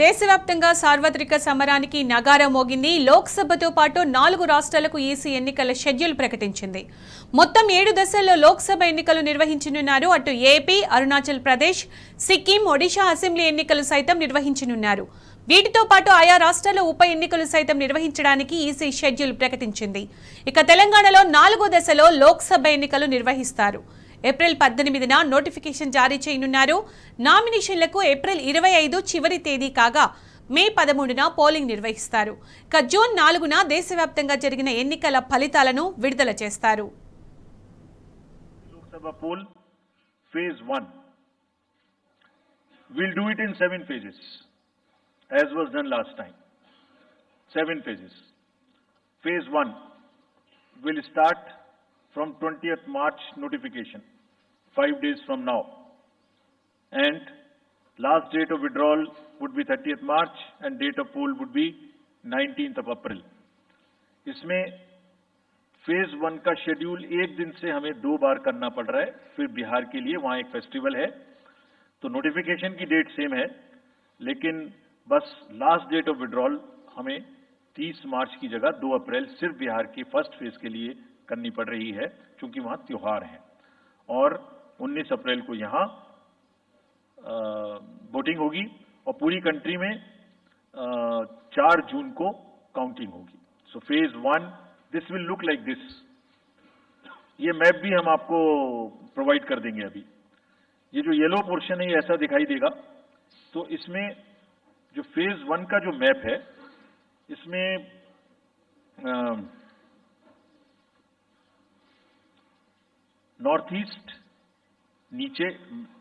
దేశవ్యాప్తంగా సార్వత్రిక సమరానికి నగారా మోగింది. లోక్సభతో పాటు 4 రాష్ట్రాలకు ఈసీ ఎన్నికల షెడ్యూల్ ప్రకటించింది. మొత్తం 7 దశల్లో లోక్సభ ఎన్నికలు నిర్వహించనున్నారు. అటు ఏపీ, అరుణాచల్ ప్రదేశ్, సిక్కిం, ఒడిషా అసెంబ్లీ ఎన్నికలు సైతం నిర్వహించనున్నారు. వీటితో పాటు ఆయా రాష్ట్రాల ఉప ఎన్నికలు సైతం నిర్వహించడానికి ఈసీ షెడ్యూల్ ప్రకటించింది. ఇక తెలంగాణలో 4వ దశలో లోక్సభ ఎన్నికలు నిర్వహిస్తారు. ఏప్రిల్ 18న నోటిఫికేషన్ జారీ చేయనున్నారు. నామినేషన్లకు ఏప్రిల్ 25 చివరి తేదీ కాగా మే 13న పోలింగ్ నిర్వహిస్తారు. ఇక జూన్ 4న దేశవ్యాప్తంగా జరిగిన ఎన్నికల ఫలితాలను విడుదల చేస్తారు. Lok Sabha pole phase 1 we'll do it in 7 phases as was done last time. 7 phases. Phase 1 will start from 20th March notification, 5 days from now, and last date of withdrawal would be 30th March and date of poll would be 19th of April. इसमें phase 1 का schedule एक दिन से हमें 2 बार करना पड़ रहा है. फिर बिहार के लिए वहां एक फेस्टिवल है, तो नोटिफिकेशन की डेट सेम है, लेकिन बस लास्ट डेट ऑफ विड्रॉल हमें 30 मार्च की जगह 2 अप्रैल सिर्फ बिहार के फर्स्ट फेज के लिए करनी पड़ रही है, क्योंकि वहां त्योहार है. और 19 अप्रैल को यहां वोटिंग होगी और पूरी कंट्री में 4 जून को काउंटिंग होगी. So phase 1 this will look like this. ये मैप भी हम आपको प्रोवाइड कर देंगे. अभी ये जो येलो पोर्शन है ये ऐसा दिखाई देगा. तो इसमें जो फेज 1 का जो मैप है, इसमें नॉर्थ ईस्ट नीचे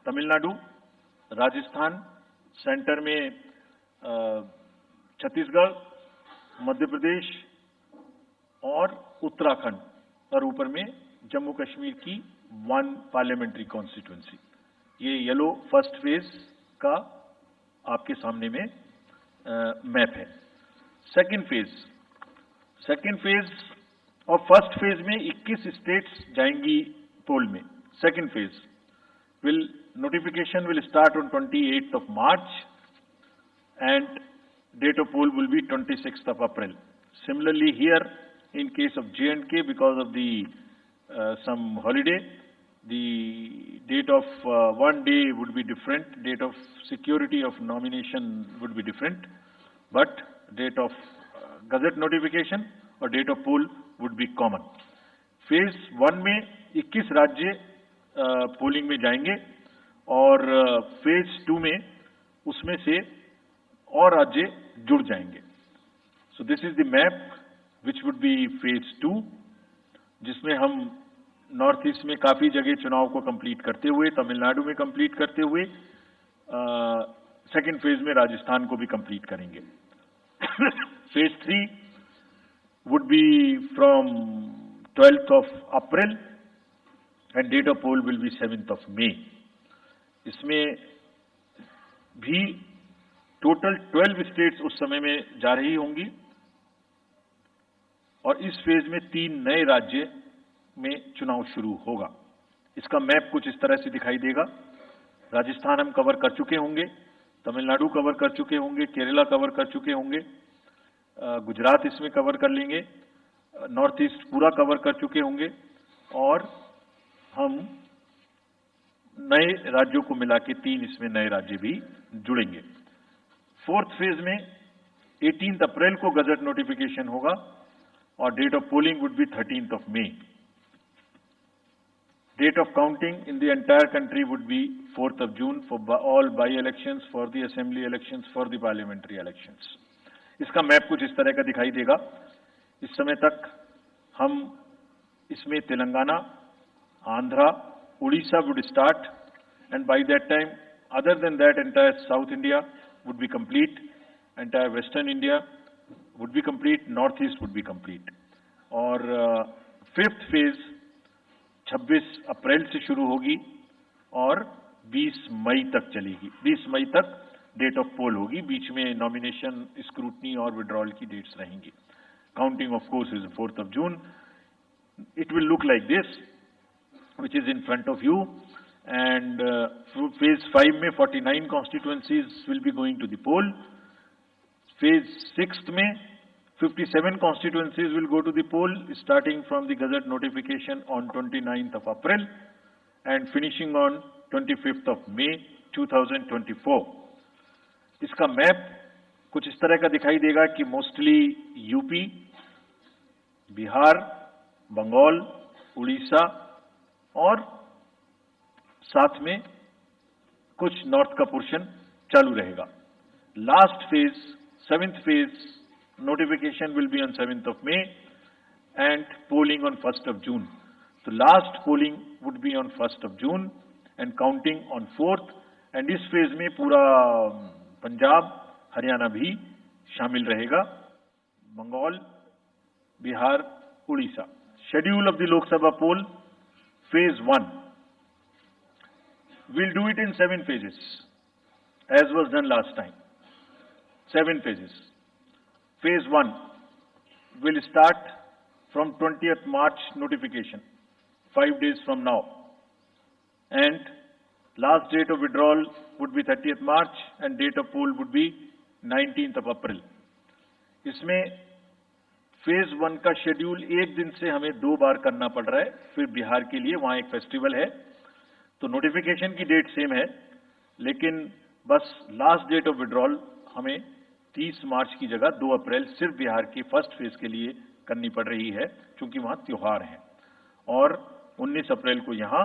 तमिलनाडु, राजस्थान, सेंटर में छत्तीसगढ़, मध्य प्रदेश और उत्तराखंड, और ऊपर में जम्मू कश्मीर की 1 पार्लियामेंट्री कॉन्स्टिट्यूंसी. ये येलो फर्स्ट फेज का आपके सामने में मैप है. सेकंड फेज और फर्स्ट फेज में 21 स्टेट्स जाएंगी पोल में. Second phase notification will start on 28th of March and date of poll will be 26th of April. Similarly here in case of J&K, because of the some holiday, the date of one day would be different, date of security of nomination would be different, but date of gazette notification or date of poll would be common. Phase 1 में 21 राज्य polling में जाएंगे और phase 2 में उसमें से और राज्य जुड़ जाएंगे. So this is the map which would be phase 2, जिसमें हम नॉर्थ ईस्ट में काफी जगह चुनाव को कंप्लीट करते हुए, तमिलनाडु में कंप्लीट करते हुए, सेकेंड फेज में राजस्थान को भी कंप्लीट करेंगे. Phase 3 would be from 12th of April and date of poll will be 7th of May. इसमें भी टोटल 12 स्टेट्स उस समय में जा रही होंगी और इस फेज में 3 नए राज्य में चुनाव शुरू होगा. इसका मैप कुछ इस तरह से दिखाई देगा. राजस्थान हम कवर कर चुके होंगे, तमिलनाडु कवर कर चुके होंगे, केरला कवर कर चुके होंगे, गुजरात इसमें कवर कर लेंगे, नॉर्थ ईस्ट पूरा कवर कर चुके होंगे और हम नए राज्यों को मिला के 3 इसमें नए राज्य भी जुड़ेंगे. फोर्थ फेज में 18 अप्रैल को गजट नोटिफिकेशन होगा और date of polling would be 13th of May. Date of counting in the entire country would be 4th of June for all by-elections, for the assembly elections, for the parliamentary elections. इसका map कुछ इस तरह का दिखाई देगा. इस समय तक हम इसमें Telangana, Andhra, Orissa would start and by that time other than that entire south India would be complete, entire western India would be complete, north east would be complete. और फिफ्थ फेज 26 अप्रैल से शुरू होगी और 20 मई तक चलेगी. 20 मई तक डेट ऑफ पोल होगी. बीच में नॉमिनेशन, स्क्रूटनी और विड्रॉल की डेट्स रहेंगी. Counting of course is 4th of June. It will look like this, which is in front of you, and phase 5 में 49 constituencies will be going to the poll. Phase 6 में 57 constituencies will go to the poll, starting from the Gazette notification on 29th of April and finishing on 25th of May 2024. इसका map कुछ इस तरह का दिखाई देगा कि मोस्टली यूपी, बिहार, बंगाल, उड़ीसा और साथ में कुछ नॉर्थ का पोर्शन चालू रहेगा. Last phase, 7th phase notification will be on 7th of May and polling on 1st of June. So last polling would be on 1st of June and counting on 4th. And इस phase में पूरा पंजाब, हरियाणा भी शामिल रहेगा, Bengal, Bihar, Orissa. Schedule of the Lok Sabha poll, phase 1. We'll do it in 7 phases, as was done last time. 7 phases. Phase 1 will start from 20th March notification, 5 days from now. And last date of withdrawal would be 30th March and date of poll would be 19th of April. इसमें phase 1 का schedule एक दिन से हमें 2 बार करना पड़ रहा है. फिर बिहार के लिए वहां एक फेस्टिवल है, तो नोटिफिकेशन की डेट सेम है, लेकिन बस लास्ट डेट ऑफ विड्रॉल हमें 30 मार्च की जगह 2 अप्रैल सिर्फ बिहार की फर्स्ट फेज के लिए करनी पड़ रही है, क्योंकि वहां त्योहार है. और 19 अप्रैल को यहां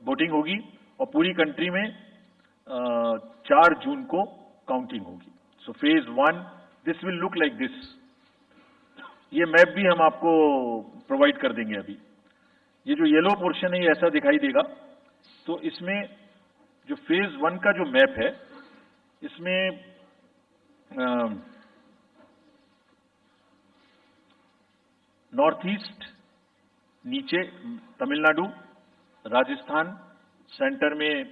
वोटिंग होगी और पूरी कंट्री में 4 जून को काउंटिंग होगी. So phase 1 this will look like this. ये मैप भी हम आपको प्रोवाइड कर देंगे. अभी ये जो येलो पोर्शन है ये ऐसा दिखाई देगा. तो इसमें जो फेज 1 का जो मैप है, इसमें नॉर्थ ईस्ट नीचे तमिलनाडु, राजस्थान, सेंटर में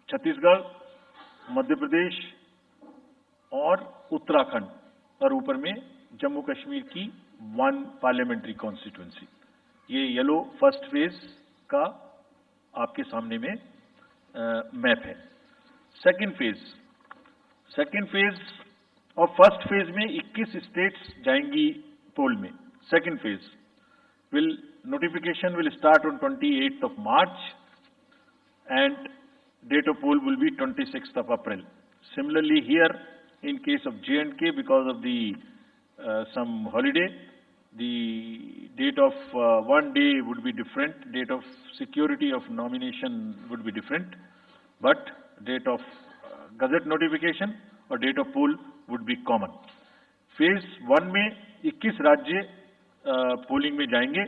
छत्तीसगढ़, मध्य प्रदेश और उत्तराखंड, और ऊपर में जम्मू कश्मीर की 1 पार्लियामेंट्री कॉन्स्टिट्यूंसी. ये येलो फर्स्ट फेज का आपके सामने में मैप है. सेकेंड फेज और फर्स्ट फेज में 21 स्टेट्स जाएंगी पोल में. Second phase notification will start on 28th of March and date of poll will be 26th of April. Similarly here in case of J&K, because of the some holiday, the date of one day would be different, date of security of nomination would be different, but date of gazette notification और date of poll would be common. Phase 1 में 21 राज्य polling में जाएंगे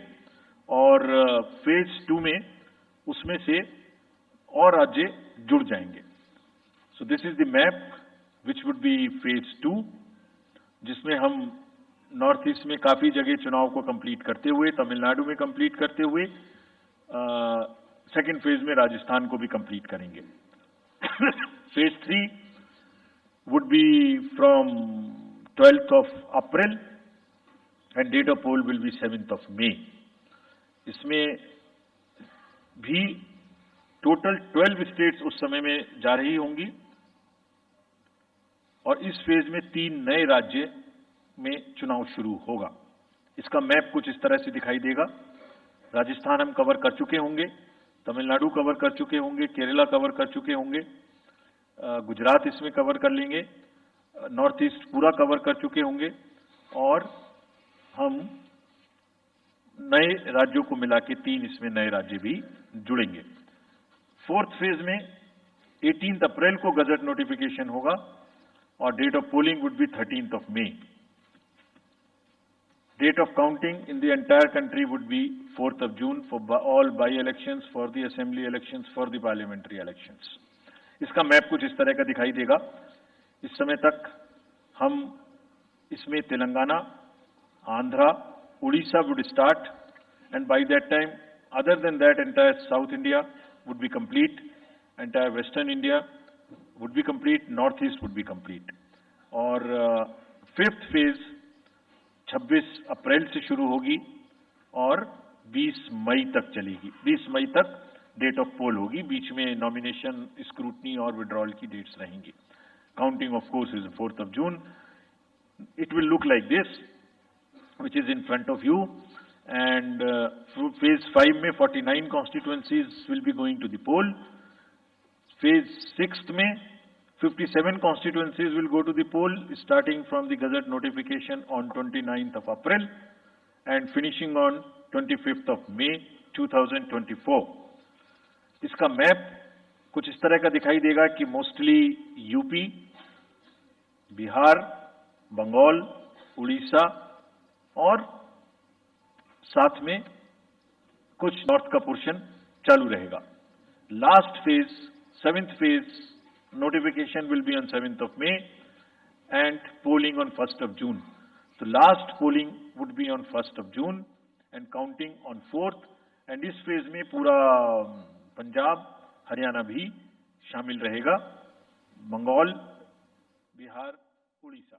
और phase 2 में उसमें से और राज्य जुड़ जाएंगे. So this is the map which would be phase 2, जिसमें हम नॉर्थ ईस्ट में काफी जगह चुनाव को कंप्लीट करते हुए, तमिलनाडु में कंप्लीट करते हुए, सेकेंड फेज में राजस्थान को भी कंप्लीट करेंगे. Phase 3 would be from 12th of April and date of poll will be 7th of May. इसमें भी टोटल 12 स्टेट्स उस समय में जा रही होंगी और इस फेज में 3 नए राज्य में चुनाव शुरू होगा. इसका मैप कुछ इस तरह से दिखाई देगा. राजस्थान हम कवर कर चुके होंगे, तमिलनाडु कवर कर चुके होंगे, केरला कवर कर चुके होंगे, गुजरात इसमें कवर कर लेंगे, नॉर्थ ईस्ट पूरा कवर कर चुके होंगे और हम नए राज्यों को मिला के 3 इसमें नए राज्य भी जुड़ेंगे. फोर्थ फेज में 18 अप्रैल को गजट नोटिफिकेशन होगा और date of polling would be 13th of May. Date of counting in the entire country would be 4th of June for all by-elections, for the assembly elections, for the parliamentary elections. इसका map कुछ इस तरह का दिखाई देगा. इस समय तक हम इसमें Telangana, Andhra, Orissa would start and by that time other than that entire South India would be complete, entire Western India would be complete, North East would be complete. और फिफ्थ फेज 26 अप्रैल से शुरू होगी और 20 मई तक चलेगी। 20 मई तक डेट ऑफ पोल होगी, बीच में नॉमिनेशन, स्क्रूटनी और विड्रॉल की डेट्स रहेंगी। Counting of course is 4th of June. It will look like this, which is in front of you, and phase 5 में 49 constituencies will be going to the poll. Phase 6 में 57 constituencies will go to the poll, starting from the Gazette notification on 29th of April and finishing on 25th of May 2024. इसका map कुछ इस तरह का दिखाई देगा कि मोस्टली यूपी, बिहार, बंगाल, उड़ीसा और साथ में कुछ नॉर्थ का पोर्शन चालू रहेगा। Last phase, 7th phase notification will be on 7th of May and polling on 1st of June. So last polling would be on 1st of June and counting on 4th, and इस phase में पूरा पंजाब, हरियाणा भी शामिल रहेगा, बंगाल, बिहार, उड़ीसा।